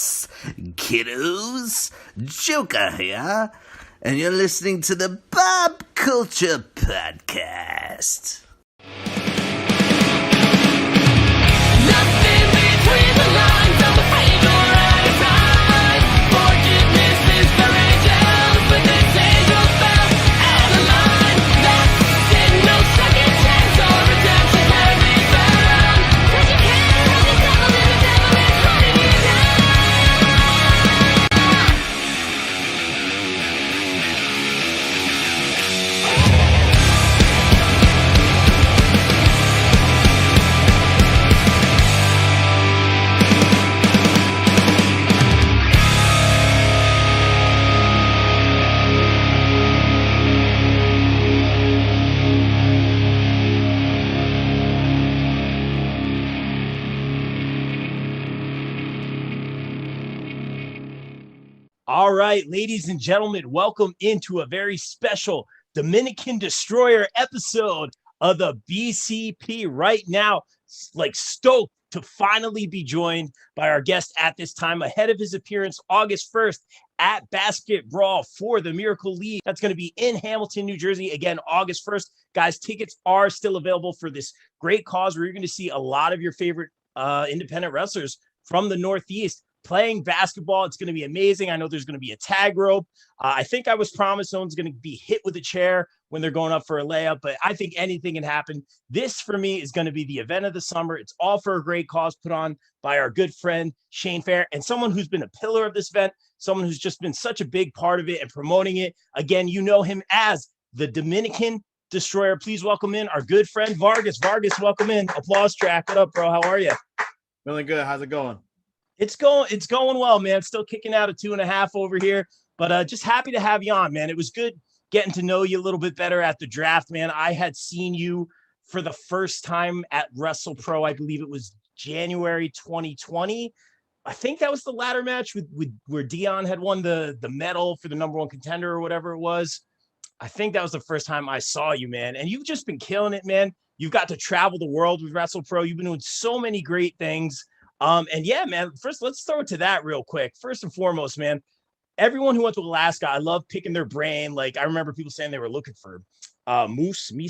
What's kiddos? Joker here, and you're listening to the Pop Culture Podcast. Nothing between the lines of the page or out of time. Forgiveness is courageous, but this angel fell out of line. That's in no second chance or redemption can be found. 'Cause you can't have the devil and the devil is hunting you down. All right, ladies and gentlemen, welcome into a very special Dominican Destroyer episode of the BCP. Right now, like stoked to finally be joined by our guest at this time ahead of his appearance August 1st at Basketbrawl for the Miracle League. That's going to be in Hamilton, New Jersey. Again, August 1st. Guys, tickets are still available for this great cause where you're going to see a lot of your favorite independent wrestlers from the Northeast playing basketball. It's going to be amazing. I know there's going to be a tag rope. I think I was promised no one's going to be hit with a chair when they're going up for a layup, but I think anything can happen. This, for me, is going to be the event of the summer. It's all for a great cause put on by our good friend, Shane Fair, and someone who's been a pillar of this event, someone who's just been such a big part of it and promoting it. Again, you know him as the Dominican Destroyer. Please welcome in our good friend, Vargas. Vargas, welcome in. Applause track. What up, bro? How are you? Feeling good. How's it going? It's going well, man. Still kicking out a 2.5 over here, but just happy to have you on, man. It was good getting to know you a little bit better at the draft, man. I had seen you for the first time at WrestlePro. I believe it was January 2020. I think that was the ladder match with where Dion had won the medal for the #1 contender or whatever it was. I think that was the first time I saw you, man. And you've just been killing it, man. You've got to travel the world with WrestlePro. You've been doing so many great things. And yeah, man, first, let's throw it to that real quick. First and foremost, man, everyone who went to Alaska, I love picking their brain. Like, I remember people saying they were looking for mooses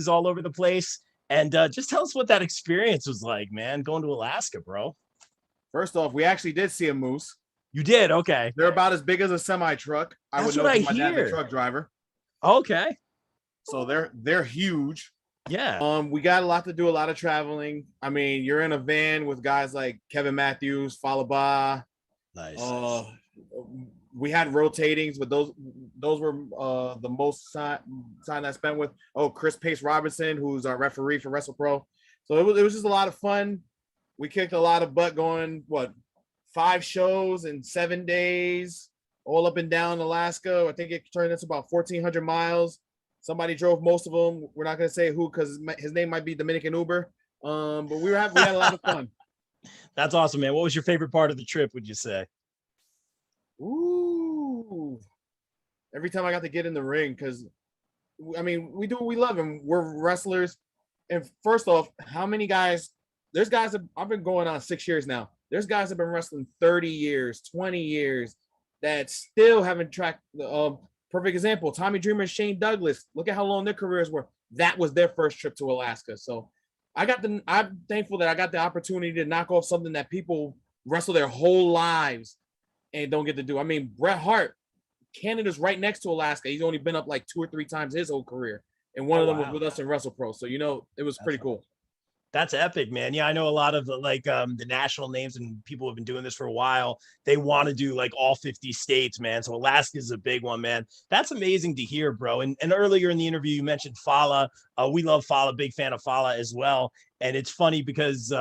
all over the place. And just tell us what that experience was like, man, going to Alaska, bro. First off, we actually did see a moose. You did? Okay. They're about as big as a semi-truck. That's would know what I my dad's hear. a truck driver. Okay. So they're huge. Yeah. We got a lot to do, a lot of traveling. I mean, you're in a van with guys like Kevin Matthews, Falaba. Nice. We had rotatings, but those were the most time I spent with. Oh, Chris Pace Robinson, who's our referee for WrestlePro. So it was just a lot of fun. We kicked a lot of butt going 5 shows in 7 days, all up and down Alaska. I think it turned into about 1,400 miles. Somebody drove most of them. We're not going to say who because his name might be Dominican Uber. But we had a lot of fun. That's awesome, man. What was your favorite part of the trip, would you say? Ooh. Every time I got to get in the ring because, I mean, we do what we love and we're wrestlers. And first off, how many guys – there's guys that I've been going on 6 years now. There's guys that have been wrestling 30 years, 20 years that still haven't tracked the perfect example, Tommy Dreamer, Shane Douglas. Look at how long their careers were. That was their first trip to Alaska. So I'm thankful that I got the opportunity to knock off something that people wrestle their whole lives and don't get to do. I mean, Bret Hart, Canada's right next to Alaska. He's only been up like 2 or 3 times his whole career. And one of them was with us in WrestlePro. So, it was pretty cool. That's epic, man. Yeah, I know a lot of the national names and people have been doing this for a while. They want to do like all 50 states, man. So Alaska is a big one, man. That's amazing to hear, bro. And earlier in the interview, you mentioned Fala. We love Fala, big fan of Fala as well. And it's funny because,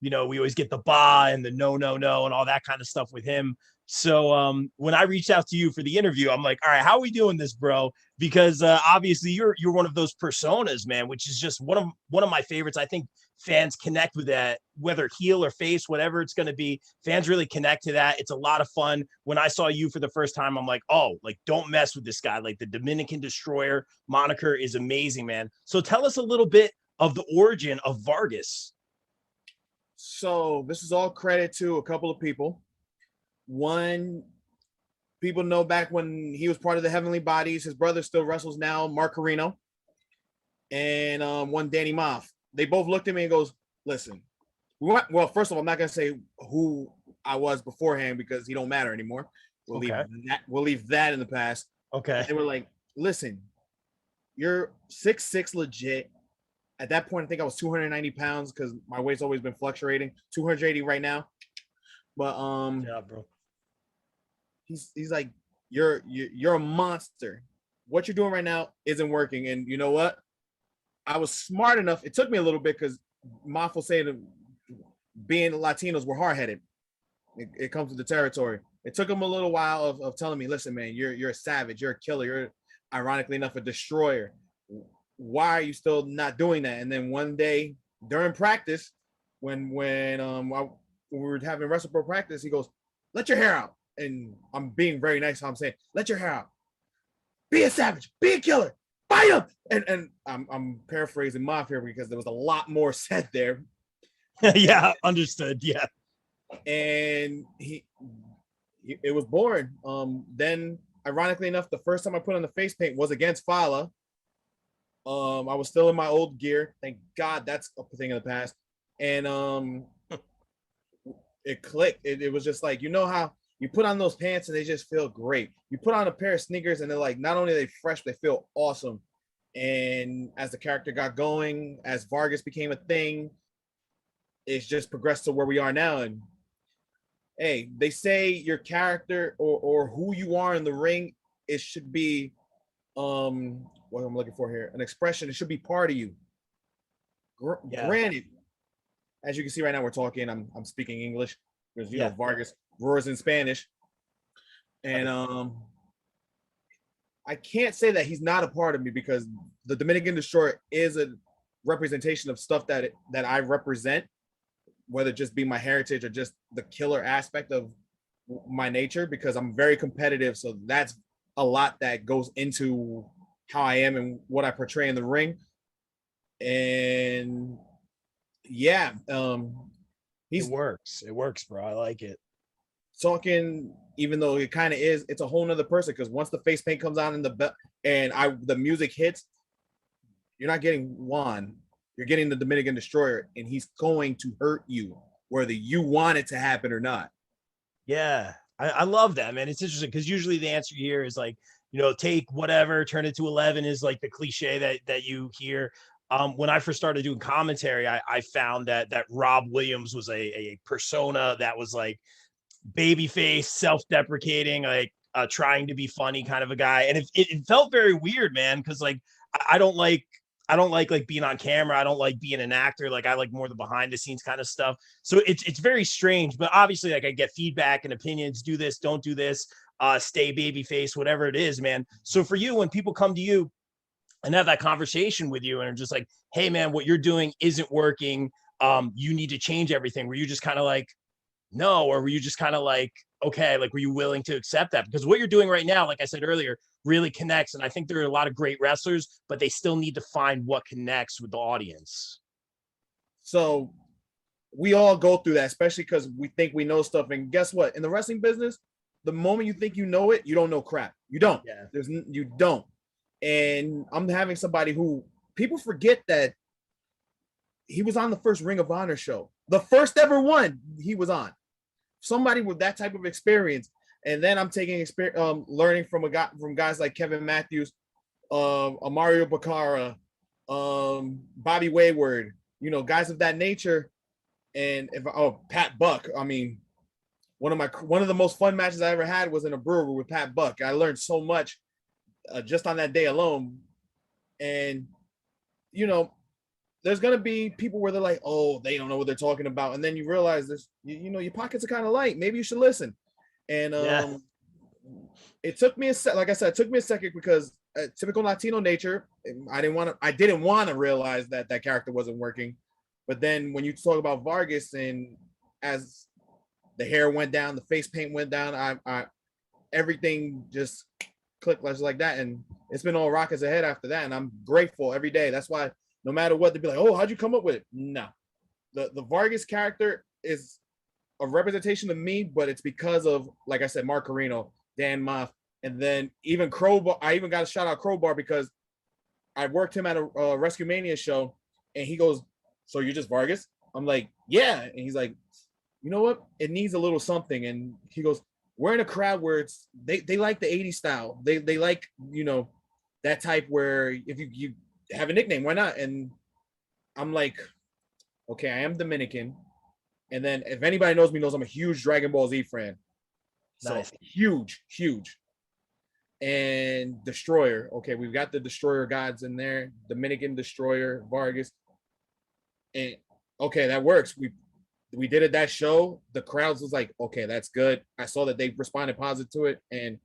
we always get the ba and the no, and all that kind of stuff with him. So when I reached out to you for the interview, I'm like, all right, how are we doing this, bro? Because obviously you're one of those personas, man, which is just one of my favorites. I think fans connect with that, whether heel or face, whatever it's going to be. Fans really connect to that. It's a lot of fun. When I saw you for the first time, I'm like, oh, like, don't mess with this guy. Like, the Dominican Destroyer moniker is amazing, man. So tell us a little bit of the origin of Vargas. So this is all credit to a couple of people. One, people know back when he was part of the Heavenly Bodies, his brother still wrestles now, Mark Carino, and one Danny Moff. They both looked at me and goes, listen, well, first of all, I'm not gonna say who I was beforehand because he don't matter anymore. We'll leave that in the past. Okay. They were like, listen, you're 6'6" legit. At that point, I think I was 290 pounds because my weight's always been fluctuating. 280 right now. But Yeah, bro. he's like, you're a monster. What you're doing right now isn't working. And you know what? I was smart enough. It took me a little bit because Moff will say that being Latinos, we're hard-headed. It comes with the territory. It took him a little while of telling me, listen, man, you're a savage, you're a killer, you're ironically enough a destroyer. Why are you still not doing that? And then one day during practice, when we were having WrestlePro practice, he goes, let your hair out. And I'm being very nice. I'm saying, let your hair out. Be a savage, be a killer, fight him. And I'm paraphrasing Moff here because there was a lot more said there. Yeah, understood. Yeah. And it was born. Then ironically enough, the first time I put on the face paint was against Fala. I was still in my old gear. Thank God that's a thing of the past. And it clicked. It was just like, you know how you put on those pants and they just feel great. You put on a pair of sneakers and they're like, not only are they fresh, they feel awesome. And as the character got going, as Vargas became a thing, it's just progressed to where we are now. And hey, they say your character or who you are in the ring, it should be what I'm looking for here, an expression. It should be part of you. Granted, as you can see right now, we're talking. I'm speaking English because you know Vargas roars in Spanish, and I can't say that he's not a part of me because the Dominican Destroyer is a representation of stuff that I represent, whether it just be my heritage or just the killer aspect of my nature. Because I'm very competitive, so that's a lot that goes into how I am and what I portray in the ring. And yeah, it works, bro. I like it. Talking, even though it kind of is, it's a whole nother person because once the face paint comes on and the music hits, you're not getting Juan, you're getting the Dominican Destroyer, and he's going to hurt you whether you want it to happen or not. Yeah, I love that, man. It's interesting because usually the answer here is like, you know, take whatever, turn it to 11 is like the cliche that you hear. When I first started doing commentary, I found that Rob Williams was a persona that was like babyface, self-deprecating, like trying to be funny kind of a guy. And it felt very weird, man, because like I don't like being on camera. I don't like being an actor. Like I like more the behind the scenes kind of stuff. So it's very strange, but obviously like I get feedback and opinions, do this, don't do this, stay babyface, whatever it is, man. So for you, when people come to you and have that conversation with you and are just like, hey man, what you're doing isn't working. You need to change everything. Were you just kind of like, no, or were you just kind of like, okay, like, were you willing to accept that? Because what you're doing right now, like I said earlier, really connects. And I think there are a lot of great wrestlers, but they still need to find what connects with the audience. So we all go through that, especially because we think we know stuff. And guess what? In the wrestling business, the moment you think you know it, you don't know crap. You don't. Yeah. You don't. And I'm having somebody who people forget that he was on the first Ring of Honor show, the first ever one he was on. Somebody with that type of experience. And then I'm taking learning from guys like Kevin Matthews, Mario Baccara, Bobby Wayward, you know, guys of that nature. And Pat Buck. I mean, one of the most fun matches I ever had was in a brewery with Pat Buck. I learned so much just on that day alone. And you know, there's gonna be people where they're like, oh, they don't know what they're talking about, and then you realize this, you know, your pockets are kind of light. Maybe you should listen. And it took me like I said, it took me a second because typical Latino nature, I didn't want to realize that character wasn't working. But then when you talk about Vargas, and as the hair went down, the face paint went down, I everything just clicked like that, and it's been all rockets ahead after that. And I'm grateful every day. That's why no matter what, they'd be like, oh, how'd you come up with it? No, the Vargas character is a representation of me, but it's because of, like I said, Mark Carino, Dan Moff, and then even Crowbar. I even got a shout out Crowbar because I worked him at a Rescue Mania show, and he goes, "So you're just Vargas?" I'm like, "Yeah," and he's like, "You know what? It needs a little something." And he goes, "We're in a crowd where it's they like the '80s style. They like that type where if you have a nickname, why not?" And I'm like, "Okay, I am Dominican." And then if anybody knows me, knows I'm a huge Dragon Ball Z fan. So Nice. huge. And Destroyer. Okay, we've got the Destroyer gods in there. Dominican Destroyer, Vargas. And okay, that works. We did it that show. The crowds was like, okay, that's good. I saw that they responded positive to it, and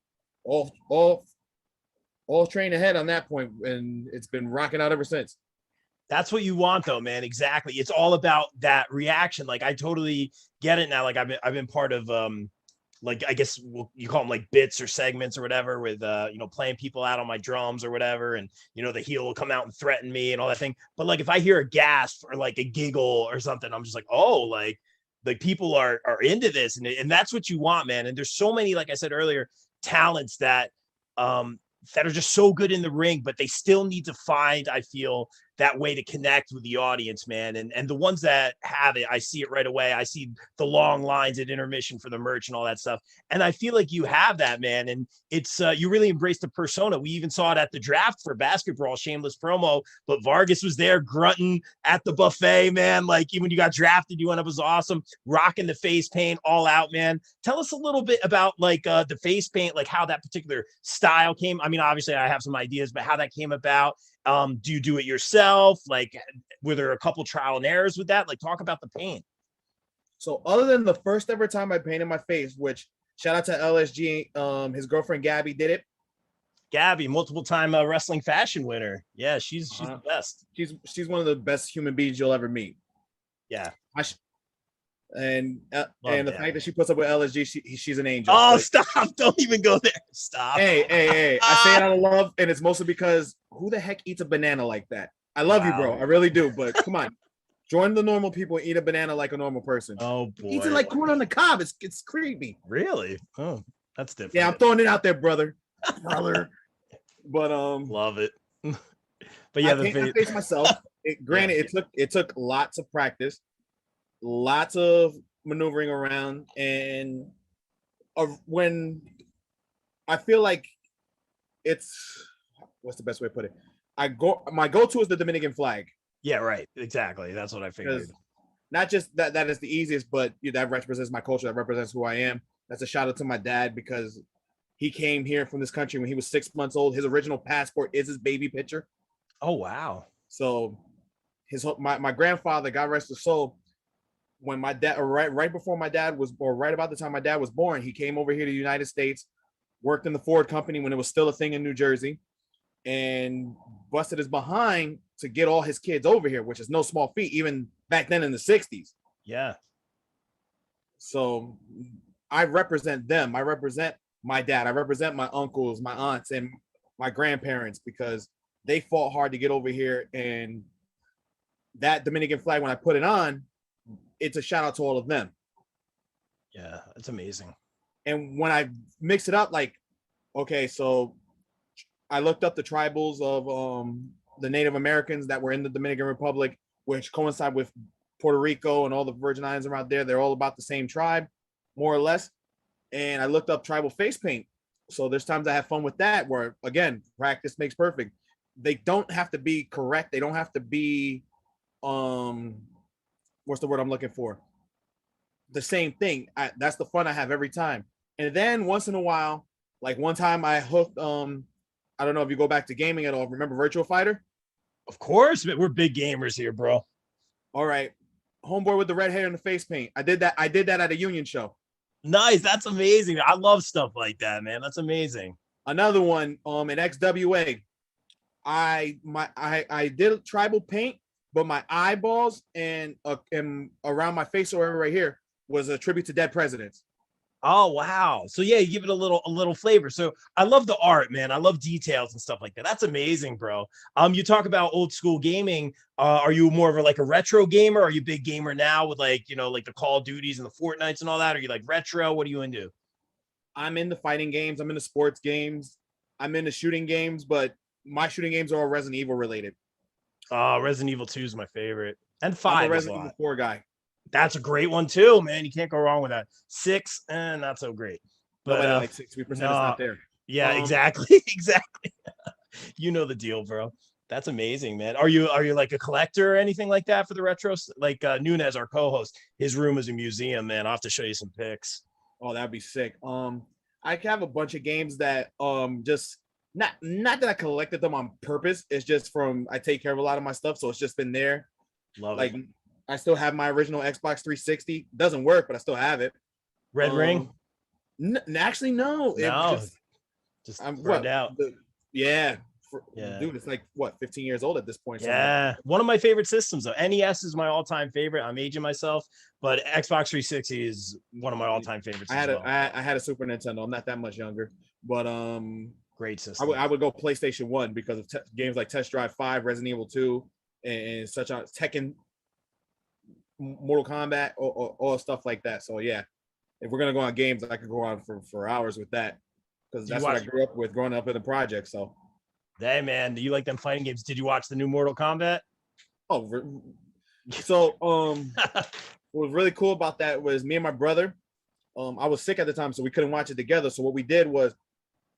all train ahead on that point, and it's been rocking out ever since. That's what you want though, man. Exactly. It's all about that reaction. Like I totally get it now. Like I've been part of like I guess you call them like bits or segments or whatever with playing people out on my drums or whatever, and the heel will come out and threaten me and all that thing. But like if I hear a gasp or like a giggle or something, I'm just like, oh, like people are into this, and that's what you want, man. And there's so many, like I said earlier, talents that are just so good in the ring, but they still need to find, I feel, that way to connect with the audience, man. And the ones that have it, I see it right away. I see the long lines at intermission for the merch and all that stuff. And I feel like you have that, man. And it's, you really embrace the persona. We even saw it at the draft for Basketbrawl, shameless promo, but Vargas was there grunting at the buffet, man. Like even when you got drafted, you went up, was awesome, rocking the face paint all out, man. Tell us a little bit about like the face paint, like how that particular style came. I mean, obviously I have some ideas, but how that came about. Do you do it yourself? Like, were there a couple trial and errors with that? Like, talk about the paint. So other than the first ever time I painted my face, which shout out to LSG, his girlfriend Gabby did it. Gabby, multiple time wrestling fashion winner. Yeah, she's the best. She's one of the best human beings you'll ever meet. Yeah. And the fact that she puts up with LSG, she's an angel. Oh, but stop! Don't even go there. Stop. Hey! I say it out of love, and it's mostly because who the heck eats a banana like that? I love you, bro. I really do. But come on, join the normal people and eat a banana like a normal person. Oh boy, eats it like corn on the cob. It's creepy. Really? Oh, that's different. Yeah, I'm throwing it out there, brother. But love it. But yeah, I face myself. Granted, it took lots of practice. Lots of maneuvering around, and when I feel like what's the best way to put it? My go-to is the Dominican flag. Yeah, right. Exactly. That's what I figured. Not just that is the easiest, but that represents my culture. That represents who I am. That's a shout out to my dad because he came here from this country when he was 6 months old. His original passport is his baby picture. Oh wow! So my grandfather, God rest his soul, when my dad, right before my dad was, or right about the time my dad was born, he came over here to the United States, worked in the Ford company when it was still a thing in New Jersey, and busted his behind to get all his kids over here, which is no small feat, even back then in the 60s. Yeah. So I represent them. I represent my dad. I represent my uncles, my aunts, and my grandparents because they fought hard to get over here. And that Dominican flag, when I put it on, it's a shout out to all of them. Yeah, it's amazing. And when I mix it up, like, okay, so I looked up the tribals of the Native Americans that were in the Dominican Republic, which coincide with Puerto Rico and all the Virgin Islands around there. They're all about the same tribe, more or less. And I looked up tribal face paint. So there's times I have fun with that where, again, practice makes perfect. They don't have to be correct. They don't have to be what's the word I'm looking for? The same thing. That's the fun I have every time. And then once in a while, like one time I hooked, I don't know if you go back to gaming at all. Remember Virtual Fighter? Of course, we're big gamers here, bro. All right. Homeboy with the red hair and the face paint. I did that at a union show. Nice. That's amazing. I love stuff like that, man. That's amazing. Another one, in XWA. I did tribal paint, but my eyeballs and around my face or right here was a tribute to dead presidents. Oh wow. So yeah, you give it a little flavor. So I love the art, man. I love details and stuff like that. That's amazing, bro. You talk about old school gaming. Are you more of like a retro gamer? Are you a big gamer now with like, like the Call of Duties and the Fortnites and all that? Are you like retro? What are you into? I'm into fighting games. I'm into sports games. I'm into shooting games, but my shooting games are all Resident Evil related. Resident Evil 2 is my favorite. And I'm a 5 is a Resident Evil lot. 4 guy. That's a great one too, man. You can't go wrong with that. 6, and not so great. But Nobody likes 6. We pretend it's no, not there. yeah, Um, exactly. Exactly. You know the deal, bro. That's amazing, man. Are you like a collector or anything like that for the retros? Like Nunez, our co-host, his room is a museum, man. I'll have to show you some pics. Oh, that'd be sick. I have a bunch of games that just not that I collected them on purpose. It's just from I take care of a lot of my stuff, so it's just been there. Love Like it. I still have my original Xbox 360. Doesn't work, but I still have it. Red ring? Actually, no. No, just I'm burned out. Yeah. Yeah. Dude, it's like what 15 years old at this point. Yeah, one of my favorite systems though. NES is my all-time favorite. I'm aging myself, but Xbox 360 is one of my all-time favorites. I had as well. I had a Super Nintendo. I'm not that much younger, but Great I system. would go PlayStation 1 because of games like Test Drive 5, Resident Evil 2, and such on Tekken, Mortal Kombat, or stuff like that. So yeah, if we're gonna go on games, I could go on for hours with that because that's what I grew up with growing up in the project. So Hey man, do you like them fighting games? Did you watch the new Mortal Kombat? so what was really cool about that was me and my brother. I was sick at the time, so we couldn't watch it together. So what we did was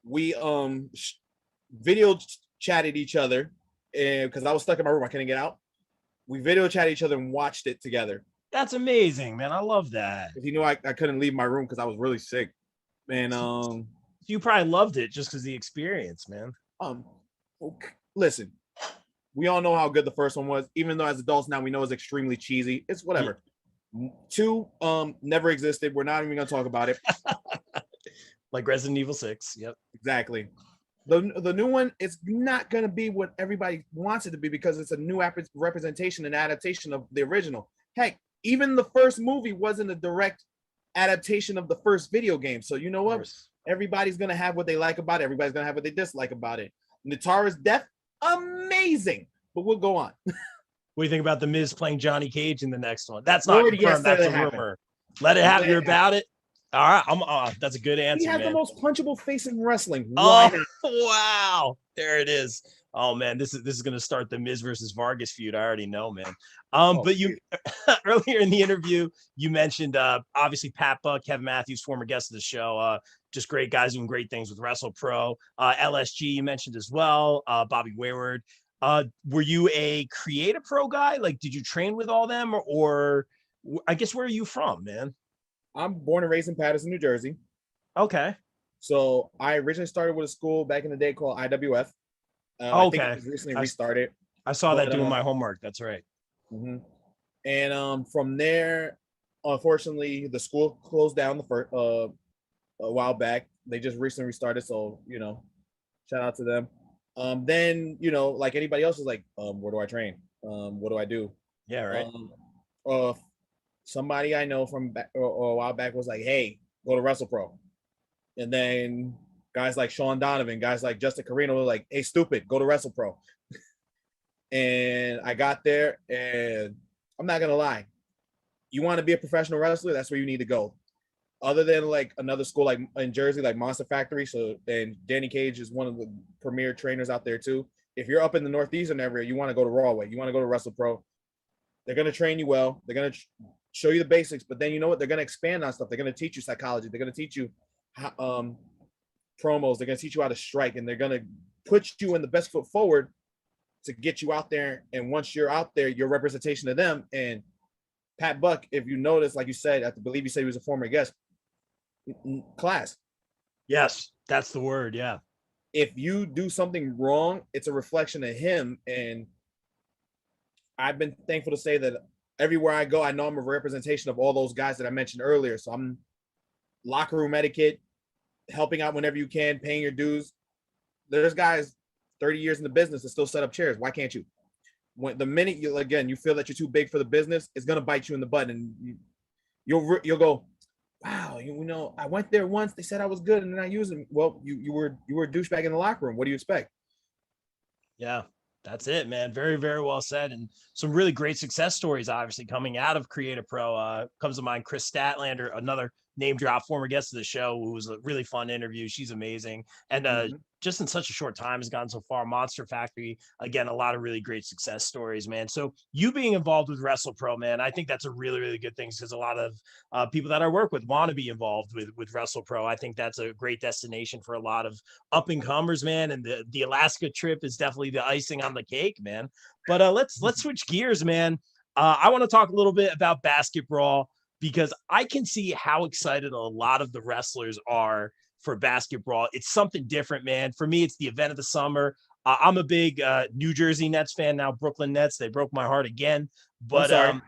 we video chatted each other, and because I was stuck in my room, I couldn't get out. We video chatted each other and watched it together. That's amazing, man. I love that. Because I couldn't leave my room because I was really sick. And You probably loved it just because the experience, man. listen, we all know how good the first one was, even though as adults now we know it's extremely cheesy. It's whatever. 2 never existed. We're not even gonna talk about it. Like Resident Evil 6. Yep. Exactly. The new one is not gonna be what everybody wants it to be because it's a new representation and adaptation of the original. Heck, even the first movie wasn't a direct adaptation of the first video game. So you know what? Everybody's gonna have what they like about it. Everybody's gonna have what they dislike about it. Natara's death, amazing. But we'll go on. What do you think about the Miz playing Johnny Cage in the next one? That's not confirmed. That's a rumor. Let it happen. You're about it. All right. That's a good answer. He has man. the most punchable face in wrestling. Oh wow. There it is. Oh man, this is gonna start the Miz versus Vargas feud. I already know, man. But you earlier in the interview, you mentioned obviously Pat Buck, Kevin Matthews, former guest of the show, just great guys doing great things with WrestlePro. LSG you mentioned as well, Bobby Wayward. Were you a Creative Pro guy? Like, did you train with all them, or I guess where are you from, man? I'm born and raised in Paterson, New Jersey. Okay. So I originally started with a school back in the day called IWF. Okay. I think it was recently restarted. I saw that doing my homework. That's right. Mm-hmm. And from there, unfortunately, the school closed down the first a while back. They just recently restarted, so shout out to them. Then like anybody else is like, where do I train? What do I do? Yeah, right. Somebody I know from a while back was like, hey, go to WrestlePro. And then guys like Sean Donovan, guys like Justin Carino were like, hey, stupid, go to WrestlePro. And I got there, and I'm not gonna lie, you want to be a professional wrestler, that's where you need to go. Other than like another school like in Jersey, like Monster Factory. So and Danny Cage is one of the premier trainers out there too. If you're up in the Northeastern area, you want to go to Rawway, you want to go to WrestlePro. They're gonna train you well. They're gonna show you the basics, but then you know what? They're gonna expand on stuff. They're gonna teach you psychology. They're gonna teach you how, promos. They're gonna teach you how to strike, and they're gonna put you in the best foot forward to get you out there. And once you're out there, your representation of them. And Pat Buck, if you notice, like you said, I believe you said he was a former guest. Class. Yes, that's the word. Yeah. If you do something wrong, it's a reflection of him. And I've been thankful to say that everywhere I go, I know I'm a representation of all those guys that I mentioned earlier. So I'm locker room etiquette, helping out whenever you can, paying your dues. There's guys 30 years in the business that still set up chairs. Why can't you? When the minute you feel that you're too big for the business, it's gonna bite you in the butt, and you'll go, wow, I went there once. They said I was good, and then I used them. Well, you were a douchebag in the locker room. What do you expect? Yeah, that's it, man. Very, very well said. And some really great success stories, obviously, coming out of Creative Pro. Comes to mind Chris Statlander, another name drop, former guest of the show, who was a really fun interview. She's amazing. And Mhm. just in such a short time has gone so far. Monster Factory, again, a lot of really great success stories, man. So you being involved with WrestlePro, man, I think that's a really, really good thing because a lot of people that I work with want to be involved with WrestlePro. I think that's a great destination for a lot of up and comers, man. And the Alaska trip is definitely the icing on the cake, man. But let's switch gears, man. I want to talk a little bit about Basketbrawl because I can see how excited a lot of the wrestlers are for Basketbrawl. It's something different, man. For me, it's the event of the summer. I'm a big New Jersey Nets fan now. Brooklyn Nets, they broke my heart again. I'm But sorry.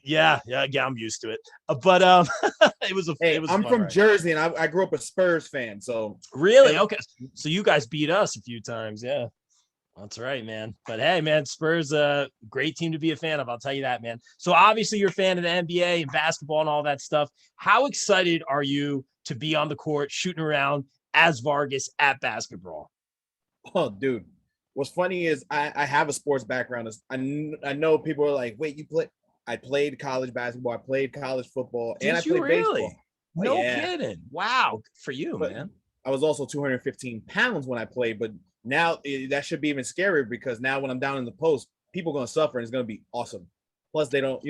yeah, I'm used to it. But it was Hey, a I'm fun from ride. Jersey, and I grew up a Spurs fan. So Really? Okay. So you guys beat us a few times. Yeah. That's right, man. But hey, man, Spurs, great team to be a fan of. I'll tell you that, man. So obviously you're a fan of the NBA and basketball and all that stuff. How excited are you to be on the court shooting around as Vargas at Basketball? oh, dude, what's funny is I have a sports background. I know people are like, wait, you play? I played college basketball, I played college football, and I Did you played baseball. really? Oh No yeah, kidding. Wow. Good for you, but man. I was also 215 pounds when I played. But now that should be even scarier because now when I'm down in the post, people are gonna suffer and it's gonna be awesome. Plus, they don't,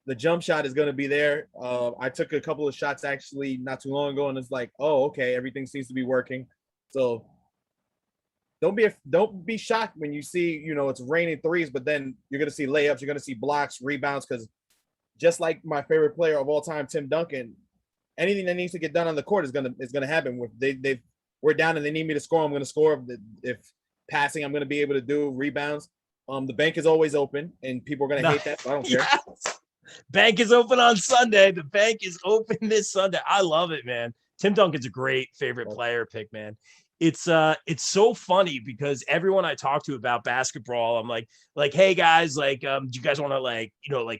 the jump shot is gonna be there. I took a couple of shots actually not too long ago, and it's like, oh, okay, everything seems to be working. So don't be shocked when you see, it's raining threes, but then you're gonna see layups, you're gonna see blocks, rebounds, because just like my favorite player of all time, Tim Duncan, anything that needs to get done on the court is gonna happen. With we're down and they need me to score, I'm gonna score. If passing, I'm gonna be able to do rebounds. The bank is always open, and people are gonna hate that, so I don't care. Yes. Bank is open on Sunday. The bank is open this Sunday. I love it, man. Tim Duncan's a great favorite player pick, man. It's so funny because everyone I talk to about basketball, I'm like, hey guys, like, do you guys want to like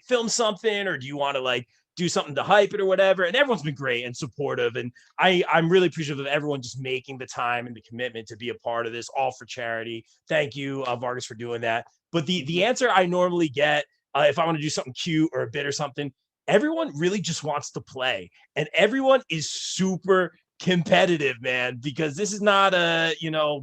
film something, or do you want to like do something to hype it or whatever? And everyone's been great and supportive, and I'm really appreciative of everyone just making the time and the commitment to be a part of this, all for charity. Thank you, Vargas, for doing that. But the answer I normally get, if I want to do something cute or a bit or something, everyone really just wants to play, and everyone is super competitive, man, because this is not a,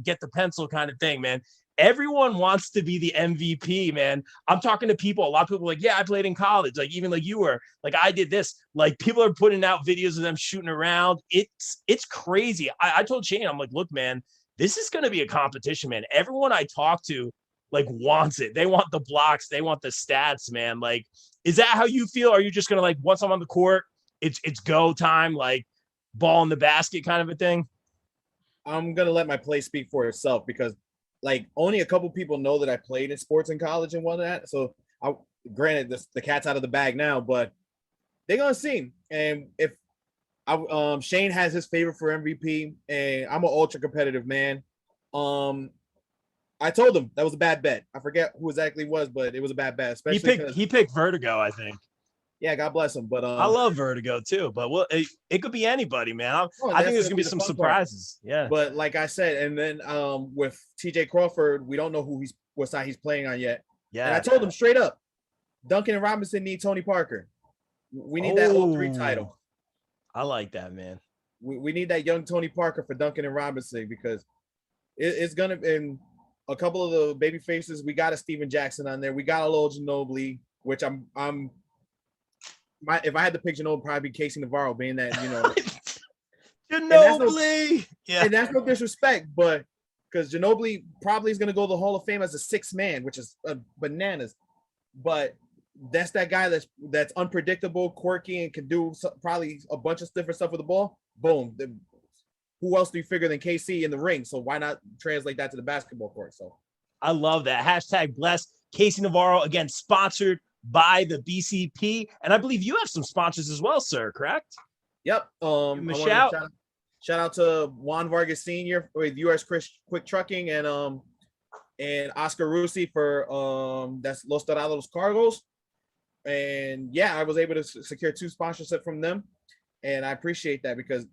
get the pencil kind of thing, man. Everyone wants to be the MVP, man. I'm talking to people, a lot of people like, yeah, I played in college, like even like you were, like I did this. Like people are putting out videos of them shooting around. It's crazy. I told Shane, I'm like, look, man, this is going to be a competition, man. Everyone I talk to like wants it. They want the blocks, they want the stats, man. Like, is that how you feel? Are you just gonna, like, once I'm on the court, it's go time, like ball in the basket kind of a thing? I'm gonna let my play speak for itself because, like, only a couple people know that I played in sports in college and whatnot. So, granted, the cat's out of the bag now, but they're gonna see. And if Shane has his favorite for MVP, and I'm an ultra competitive man. I told him that was a bad bet. I forget who exactly it was, but it was a bad bet. Especially He picked Vertigo, I think. yeah, God bless him. But I love Vertigo too, but well, it could be anybody, man. I think there's gonna be some surprises. Yeah. But like I said, and then with TJ Crawford, we don't know what side he's playing on yet. Yeah. And I told him straight up, Duncan and Robinson need Tony Parker. We need that 0-3 title. I like that, man. We need that young Tony Parker for Duncan and Robinson because it's gonna be a couple of the baby faces. We got a Steven Jackson on there. We got a little Ginobili, which if I had to pick Ginobili, probably be Casey Navarro, being that, Ginobili. And that's no disrespect, but because Ginobili probably is going to go to the Hall of Fame as a sixth man, which is bananas. But that's that guy that's unpredictable, quirky, and can do probably a bunch of different stuff with the ball. Boom. Who else do you figure than KC in the ring? So why not translate that to the basketball court? So I love that. Hashtag blessed. Casey Navarro, again, sponsored by the BCP. And I believe you have some sponsors as well, sir, correct? Yep. Shout out to Juan Vargas Sr. with US Quick Trucking and Oscar Rusi for that's Los Dorados Cargos. And yeah, I was able to secure 2 sponsorships from them. and I appreciate that because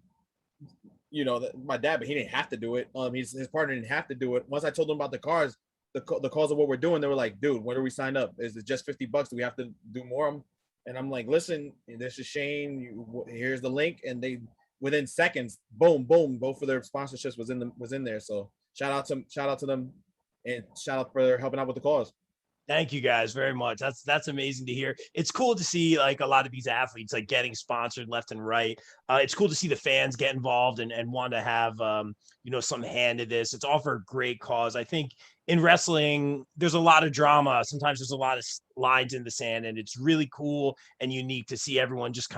my dad, but he didn't have to do it. His partner didn't have to do it. Once I told them about the cars, the cause of what we're doing, they were like, "Dude, when do we sign up? Is it just $50? Do we have to do more?" And I'm like, "Listen, this is Shane. Here's the link." And they, within seconds, boom, boom, both of their sponsorships was in there. So shout out to them, and shout out for helping out with the cause. Thank you guys very much. That's amazing to hear. It's cool to see like a lot of these athletes like getting sponsored left and right. It's cool to see the fans get involved and want to have some hand in this. It's all for a great cause. I think in wrestling, there's a lot of drama. Sometimes there's a lot of lines in the sand, and it's really cool and unique to see everyone just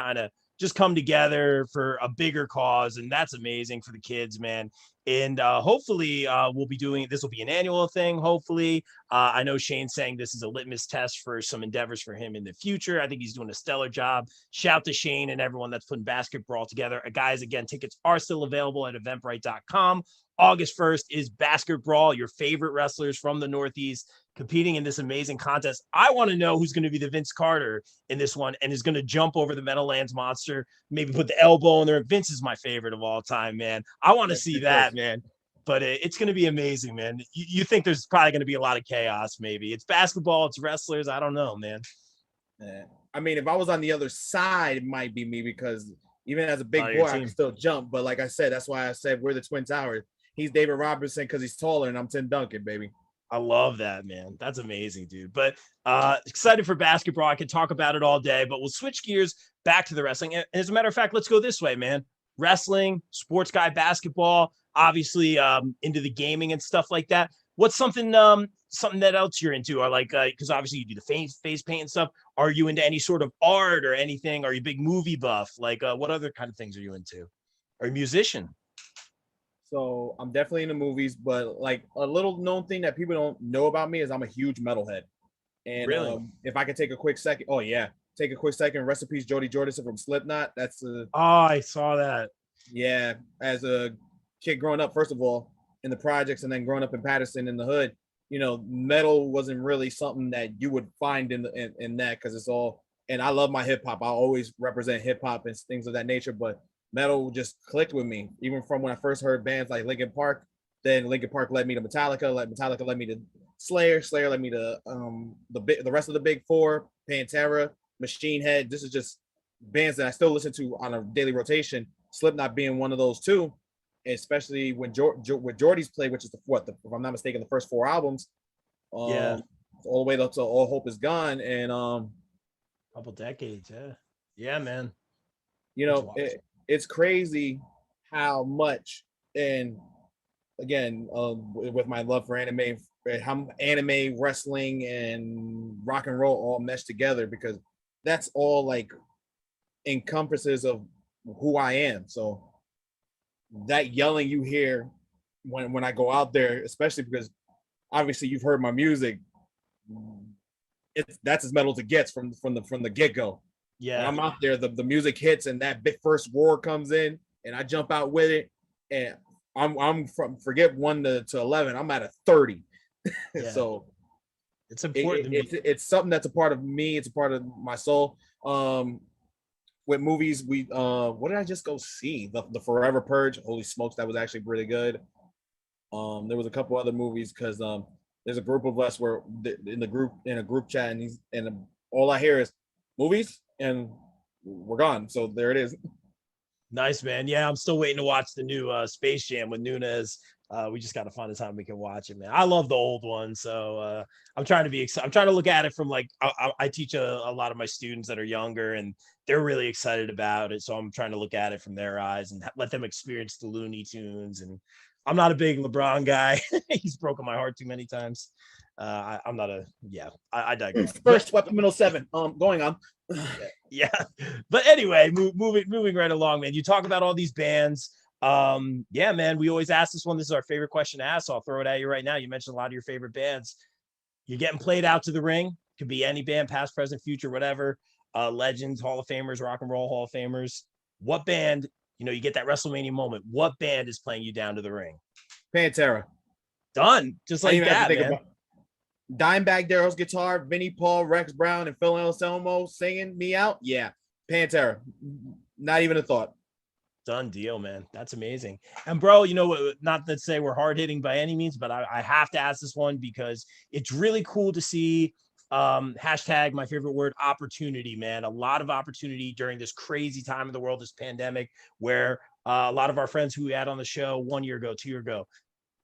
come together for a bigger cause. And that's amazing for the kids, man. And hopefully we'll be doing, this will be an annual thing. Hopefully I know Shane's saying this is a litmus test for some endeavors for him in the future. I think he's doing a stellar job. Shout to Shane and everyone that's putting Basketbrawl together. Guys, again, tickets are still available at eventbrite.com. August 1st is Basketbrawl, your favorite wrestlers from the Northeast competing in this amazing contest. I want to know who's going to be the Vince Carter in this one and is going to jump over the Meadowlands monster, maybe put the elbow in there. Vince is my favorite of all time, man. I want to see that, man. But it's going to be amazing, man. You think there's probably going to be a lot of chaos, maybe. It's basketball, it's wrestlers. I don't know, man. I mean, if I was on the other side, it might be me because even as a big boy, I can still jump. But like I said, that's why I said we're the Twin Towers. He's David Robinson because he's taller, and I'm Tim Duncan, baby. I love that, man. That's amazing, dude. But excited for Basketbrawl. I could talk about it all day, but we'll switch gears back to the wrestling. And as a matter of fact, let's go this way, man. Wrestling, sports guy, basketball, obviously into the gaming and stuff like that. What's something that else you're into? Or like, because obviously you do the face paint and stuff. Are you into any sort of art or anything? Are you a big movie buff? Like, what other kind of things are you into? Are you a musician? So I'm definitely into movies, but like a little known thing that people don't know about me is I'm a huge metalhead. And really? If I could take a quick second, take a quick second. Rest in peace, Jody Jordison from Slipknot. I saw that. Yeah, as a kid growing up, first of all, in the projects, and then growing up in Patterson in the hood, metal wasn't really something that you would find in that because it's all. And I love my hip hop. I always represent hip hop and things of that nature, but metal just clicked with me, even from when I first heard bands like Linkin Park. Then Linkin Park led me to Metallica. Metallica led me to Slayer. Slayer led me to the rest of the big four, Pantera, Machine Head. This is just bands that I still listen to on a daily rotation. Slipknot being one of those too, especially when with Jordy's play, which is if I'm not mistaken, the first 4 albums. All the way up to All Hope Is Gone, and couple decades, yeah, man. It's crazy how much, and again, with my love for anime, how anime, wrestling, and rock and roll all mesh together, because that's all like encompasses of who I am. So that yelling you hear when I go out there, especially because obviously you've heard my music, that's as metal as it gets from the get-go. Yeah, when I'm out there, the music hits and that big first roar comes in, and I jump out with it, and I'm from forget 1 to 11. I'm at a 30. Yeah. So it's important. It's something that's a part of me. It's a part of my soul. With movies, we what did I just go see? The Forever Purge. Holy smokes, that was actually really good. There was a couple other movies because there's a group of us where in a group chat, and all I hear is movies, and we're gone. So there it is. Nice, man. Yeah, I'm still waiting to watch the new Space Jam with Nunez. We just got to find a time we can watch it, man. I love the old one, so I'm trying to be excited. I'm trying to look at it from like I teach a lot of my students that are younger, and they're really excited about it. So I'm trying to look at it from their eyes and let them experience the Looney Tunes. And I'm not a big LeBron guy. He's broken my heart too many times. I'm not I digress. First weapon middle 7. Going on. Yeah. But anyway, moving right along, man. You talk about all these bands. Yeah, man, we always ask this one. This is our favorite question to ask. So I'll throw it at you right now. You mentioned a lot of your favorite bands. You're getting played out to the ring. Could be any band, past, present, future, whatever. Legends, Hall of Famers, Rock and Roll Hall of Famers. What band, you get that WrestleMania moment. What band is playing you down to the ring? Pantera. Done. Just like that, man. Dimebag Darrell's guitar, Vinnie Paul, Rex Brown, and Phil Anselmo singing me out. Yeah, Pantera. Not even a thought. Done deal, man. That's amazing. And bro, not to say we're hard hitting by any means, but I have to ask this one because it's really cool to see hashtag my favorite word, opportunity, man. A lot of opportunity during this crazy time of the world, this pandemic, where a lot of our friends who we had on the show 1 year ago, 2 year ago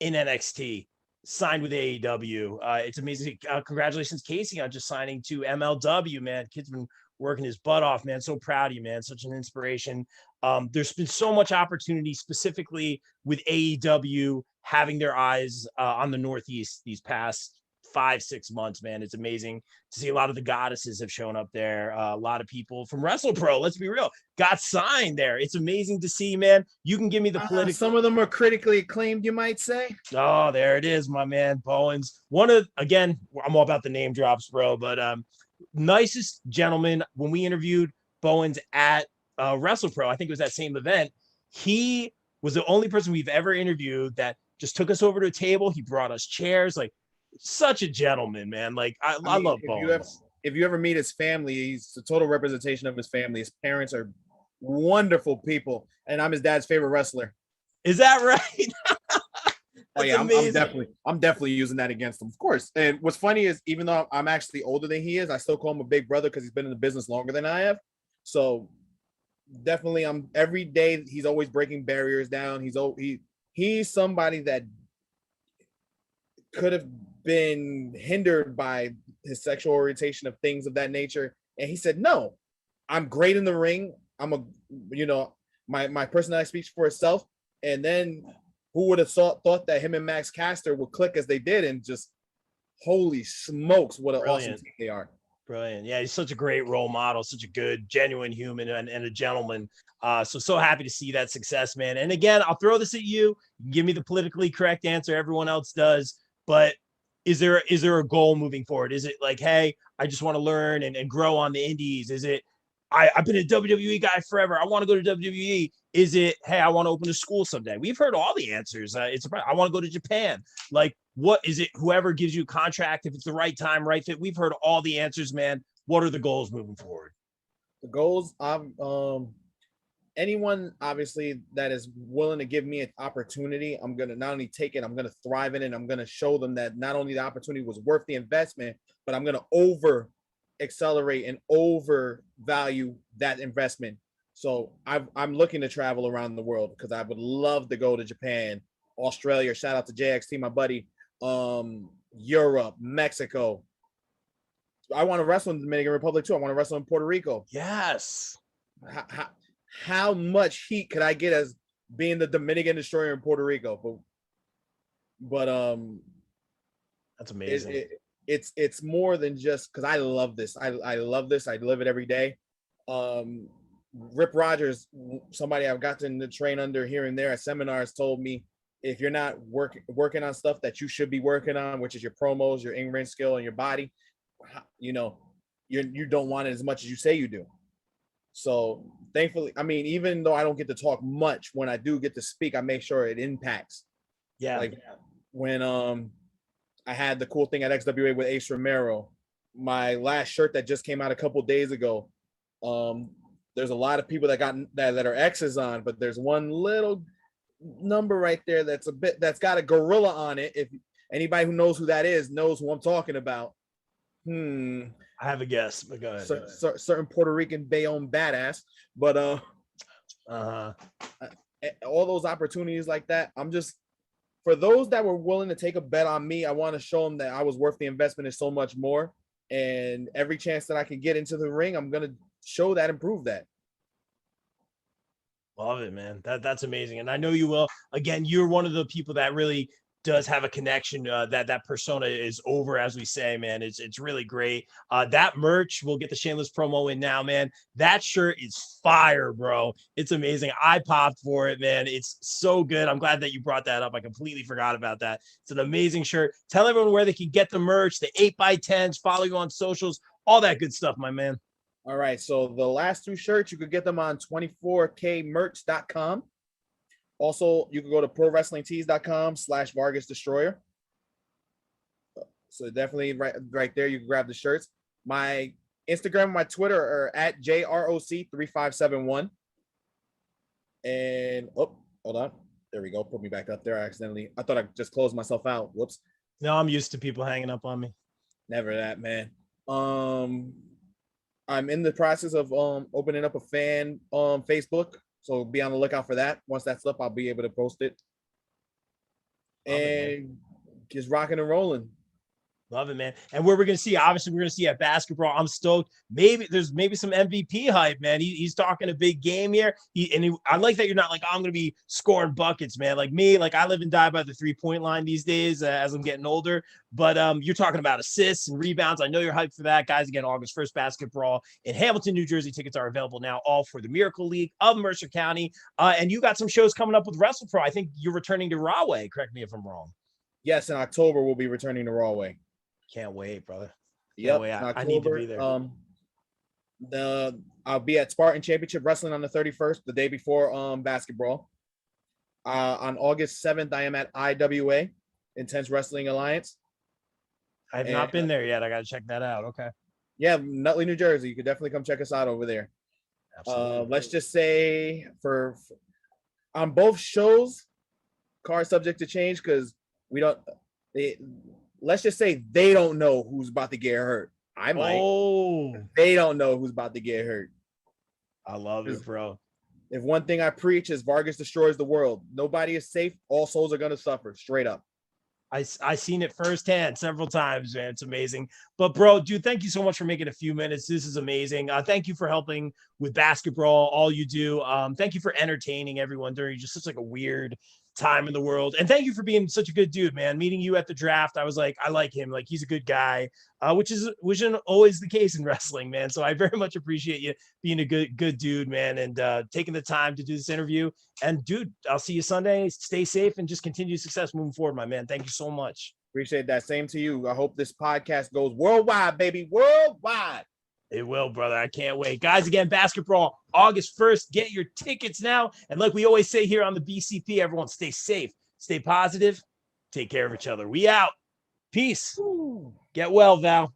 in NXT signed with AEW. It's amazing. Congratulations, Casey, on just signing to MLW, man. Kid's been working his butt off, man. So proud of you, man. Such an inspiration. There's been so much opportunity, specifically with AEW having their eyes on the Northeast these past 5-6 months, man. It's amazing to see a lot of the goddesses have shown up there. A lot of people from WrestlePro, let's be real, got signed there. It's amazing to see, man. You can give me the political. Some of them are critically acclaimed, you might say. Oh, there it is, my man. Bowens. Again, I'm all about the name drops, bro, but nicest gentleman. When we interviewed Bowens at WrestlePro, I think it was that same event, he was the only person we've ever interviewed that just took us over to a table. He brought us chairs, like such a gentleman, man. Like I love Bowens. If you ever meet his family, he's the total representation of his family. His parents are wonderful people, and I'm his dad's favorite wrestler. Is that right? Oh yeah, I'm definitely using that against him, of course. And what's funny is, even though I'm actually older than he is, I still call him a big brother because he's been in the business longer than I have. So definitely, every day he's always breaking barriers down. He's somebody that could have been hindered by his sexual orientation of things of that nature, and he said, "No, I'm great in the ring. My personality speaks for itself." And then, who would have thought that him and Max Caster would click as they did, and just holy smokes, what an awesome team they are. Brilliant. Yeah, he's such a great role model, such a good, genuine human and a gentleman. So happy to see that success, man. And again, I'll throw this at you. You can give me the politically correct answer. Everyone else does. But is there a goal moving forward? Is it like, hey, I just want to learn and grow on the indies? Is it, I've been a WWE guy forever, I want to go to WWE? Is it, hey, I want to open a school someday? We've heard all the answers. I want to go to Japan. Like, what is it? Whoever gives you a contract, if it's the right time, right fit. We've heard all the answers, man. What are the goals moving forward? The goals, anyone obviously that is willing to give me an opportunity, I'm gonna not only take it, I'm gonna thrive in it. I'm gonna show them that not only the opportunity was worth the investment, but I'm gonna over accelerate and overvalue that investment. So I'm looking to travel around the world because I would love to go to Japan, Australia. Shout out to JXT, my buddy. Europe, Mexico. I want to wrestle in the Dominican Republic too. I want to wrestle in Puerto Rico. Yes. How much heat could I get as being the Dominican Destroyer in Puerto Rico? But that's amazing. It's more than just because I love this. I love this. I live it every day. Rip Rogers, somebody I've gotten to train under here and there at seminars, told me, if you're not working on stuff that you should be working on, which is your promos, your in-ring skill, and your body, you don't want it as much as you say you do. So thankfully, I mean, even though I don't get to talk much, when I do get to speak, I make sure it impacts. Yeah. Like when I had the cool thing at XWA with Ace Romero, my last shirt that just came out a couple days ago. There's a lot of people that are X's on, but there's one little number right there that's got a gorilla on it. If anybody who knows who that is knows who I'm talking about. I have a guess, but go ahead. Certain Puerto Rican Bayonne badass, but all those opportunities like that, I'm just, for those that were willing to take a bet on me, I want to show them that I was worth the investment and so much more. And every chance that I can get into the ring, I'm gonna show that and prove that. Love it, man. That's amazing. And I know you will. Again, you're one of the people that really does have a connection. That persona is over, as we say, man. It's really great. That merch, we'll get the shameless promo in now, man. That shirt is fire, bro. It's amazing. I popped for it, man. It's so good. I'm glad that you brought that up. I completely forgot about that. It's an amazing shirt. Tell everyone where they can get the merch, the 8x10s, follow you on socials, all that good stuff, my man. All right, so the last two shirts, you could get them on 24kmerch.com. Also, you can go to prowrestlingtees.com/Vargas Destroyer. So definitely right there, you can grab the shirts. My Instagram and my Twitter are at JROC3571. And hold on. There we go. Put me back up there. I thought I just closed myself out. Whoops. No, I'm used to people hanging up on me. Never that, man. I'm in the process of opening up a fan on Facebook. So be on the lookout for that. Once that's up, I'll be able to post it. And just rocking and rolling. Love it, man. And where we're going to see, obviously, we're going to see at Basketbrawl. I'm stoked. There's some MVP hype, man. He's talking a big game here. I like that you're not like, oh, I'm going to be scoring buckets, man. Like me, like I live and die by the 3-point line these days as I'm getting older. But you're talking about assists and rebounds. I know you're hyped for that, guys. Again, August 1st, Basketbrawl in Hamilton, New Jersey. Tickets are available now, all for the Miracle League of Mercer County. And you got some shows coming up with WrestlePro. I think you're returning to Rahway. Correct me if I'm wrong. Yes, in October we'll be returning to Rahway. Can't wait, brother. Yep, I need to be there. I'll be at Spartan Championship Wrestling on the 31st, the day before Basketbrawl. On August 7th, I am at IWA, Intense Wrestling Alliance. I have not been there yet. I got to check that out. Okay. Yeah, Nutley, New Jersey. You could definitely come check us out over there. Absolutely. Let's just say for on both shows, card subject to change because let's just say they don't know who's about to get hurt. I might. Oh, they don't know who's about to get hurt. I love it, bro. If one thing I preach is Vargas destroys the world. Nobody is safe. All souls are going to suffer. Straight up. I seen it firsthand several times, man. It's amazing. But bro, dude, thank you so much for making a few minutes. This is amazing. Thank you for helping with Basketbrawl, all you do. Thank you for entertaining everyone during just such like a weird time in the world. And thank you for being such a good dude, man. Meeting you at the draft, I was like, I like him. Like he's a good guy, which isn't always the case in wrestling, man. So I very much appreciate you being a good dude, man, and taking the time to do this interview. And dude, I'll see you Sunday. Stay safe and just continue success moving forward, my man. Thank you so much. Appreciate that. Same to you. I hope this podcast goes worldwide, baby. Worldwide. It will, brother. I can't wait. Guys, again, Basketbrawl, August 1st. Get your tickets now. And like we always say here on the BCP, everyone stay safe, stay positive, take care of each other. We out. Peace. Get well, Val.